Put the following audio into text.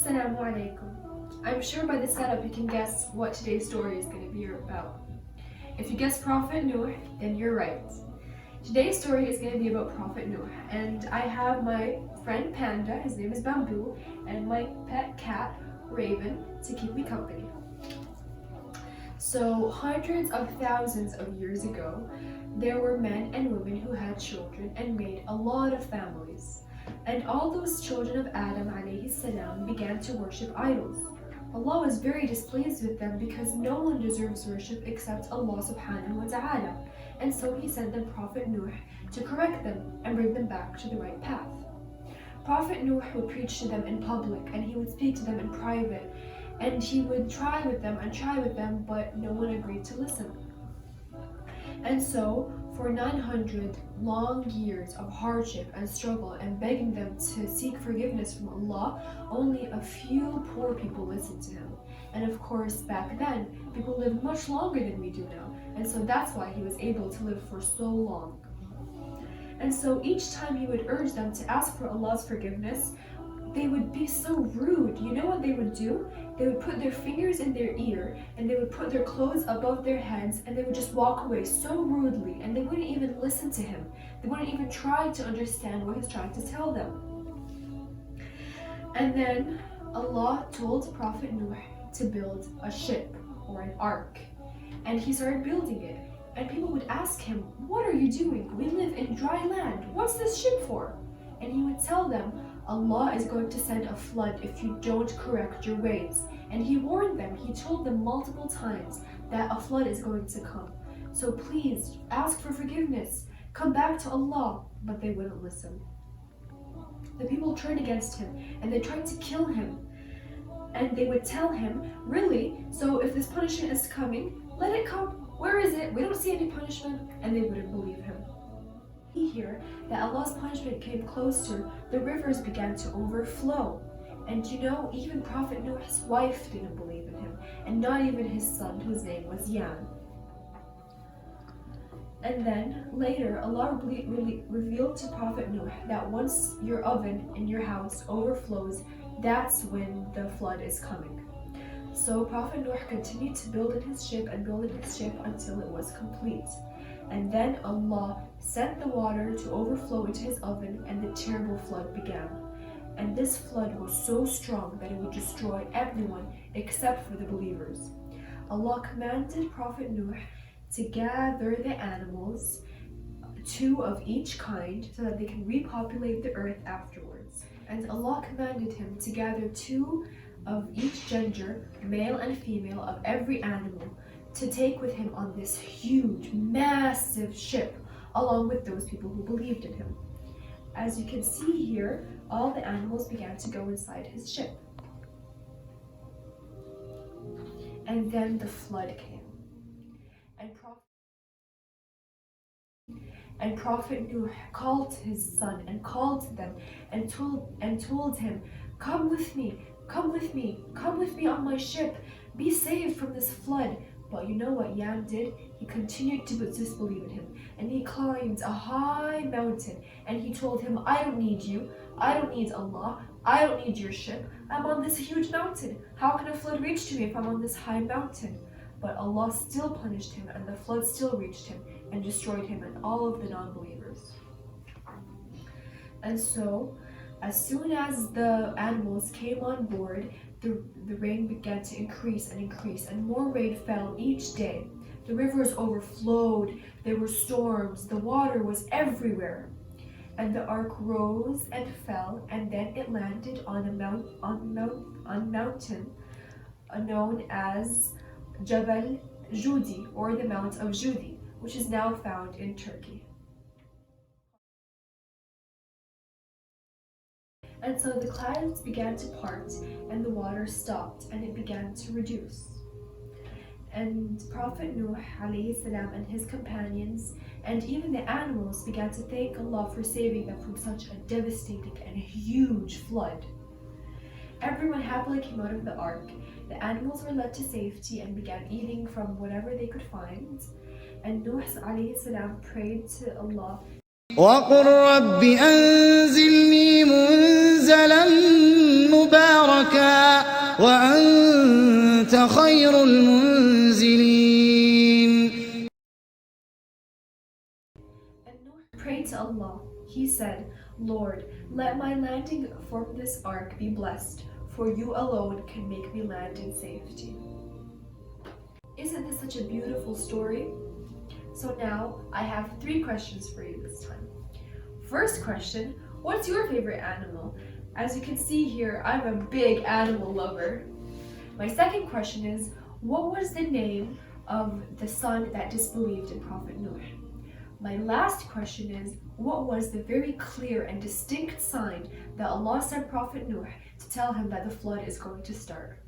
Assalamu alaikum. I'm sure by the setup you can guess what today's story is going to be about. If you guessed Prophet Nuh, then you're right. Today's story is going to be about Prophet Nuh, and I have my friend Panda, his name is Bamboo, and my pet cat, Raven, to keep me company. So, hundreds of thousands of years ago, there were men and women who had children and made a lot of families. And all those children of Adam alayhi salam began to worship idols. Allah was very displeased with them because no one deserves worship except Allah subhanahu wa ta'ala. And so He sent them Prophet Nuh to correct them and bring them back to the right path. Prophet Nuh would preach to them in public, and he would speak to them in private, and he would try with them, but no one agreed to listen. And so, for 900 long years of hardship and struggle and begging them to seek forgiveness from Allah, only a few poor people listened to him. And of course, back then, people lived much longer than we do now, and so that's why he was able to live for so long. And so each time he would urge them to ask for Allah's forgiveness, they would be so rude. You know what they would do? They would put their fingers in their ear, and they would put their clothes above their heads, and they would just walk away so rudely, and they wouldn't even listen to him. They wouldn't even try to understand what he's trying to tell them. And then Allah told Prophet Nuh to build a ship or an ark, and he started building it. And people would ask him, "What are you doing? We live in dry land. What's this ship for?" And he would tell them, Allah is going to send a flood if you don't correct your ways. And he warned them, he told them multiple times that a flood is going to come. So please ask for forgiveness, come back to Allah. But they wouldn't listen. The people turned against him and they tried to kill him. And they would tell him, "Really? So if this punishment is coming, let it come. Where is it? We don't see any punishment." And they wouldn't believe him. We hear that Allah's punishment came closer, the rivers began to overflow. And you know, even Prophet Nuh's wife didn't believe in him, and not even his son, whose name was Yan. And then later, Allah revealed to Prophet Nuh that once your oven in your house overflows, that's when the flood is coming. So Prophet Nuh continued to build in his ship until it was complete. And then Allah sent the water to overflow into his oven, and the terrible flood began. And this flood was so strong that it would destroy everyone except for the believers. Allah commanded Prophet Nuh to gather the animals, 2 of each kind, so that they can repopulate the earth afterwards. And Allah commanded him to gather 2 of each gender, male and female, of every animal, to take with him on this huge, massive ship, along with those people who believed in him. As you can see here, all the animals began to go inside his ship. And then the flood came. And Prophet Nuh called his son and called them and told him, come with me on my ship, be saved from this flood." But you know what Yan did? He continued to disbelieve in him, and he climbed a high mountain, and he told him, "I don't need you, I don't need Allah, I don't need your ship, I'm on this huge mountain. How can a flood reach to me if I'm on this high mountain?" But Allah still punished him, and the flood still reached him and destroyed him and all of the non-believers. And so, as soon as the animals came on board, the rain began to increase, and more rain fell each day. The rivers overflowed, there were storms, the water was everywhere. And the ark rose and fell, and then it landed on a mountain known as Jabal Judi, or the Mount of Judi, which is now found in Turkey. And so the clouds began to part, and the water stopped, and it began to reduce. And Prophet Nuh alayhi salam and his companions, and even the animals, began to thank Allah for saving them from such a devastating and huge flood. Everyone happily came out of the ark. The animals were led to safety and began eating from whatever they could find. And Nuh alayhi salam prayed to Allah, وَقُلْ رَبِّ أَنزِلْنِي مُنزَلًا مُبَارَكًا وأنت خير المنزلين. And Noah prayed to Allah. He said, Lord, let my landing from this ark be blessed, for you alone can make me land in safety. Isn't this such a beautiful story? So now I have 3 questions for you this time. First question, what's your favorite animal? As you can see here, I'm a big animal lover. My second question is, what was the name of the son that disbelieved in Prophet Noah? My last question is, what was the very clear and distinct sign that Allah sent Prophet Noah to tell him that the flood is going to start?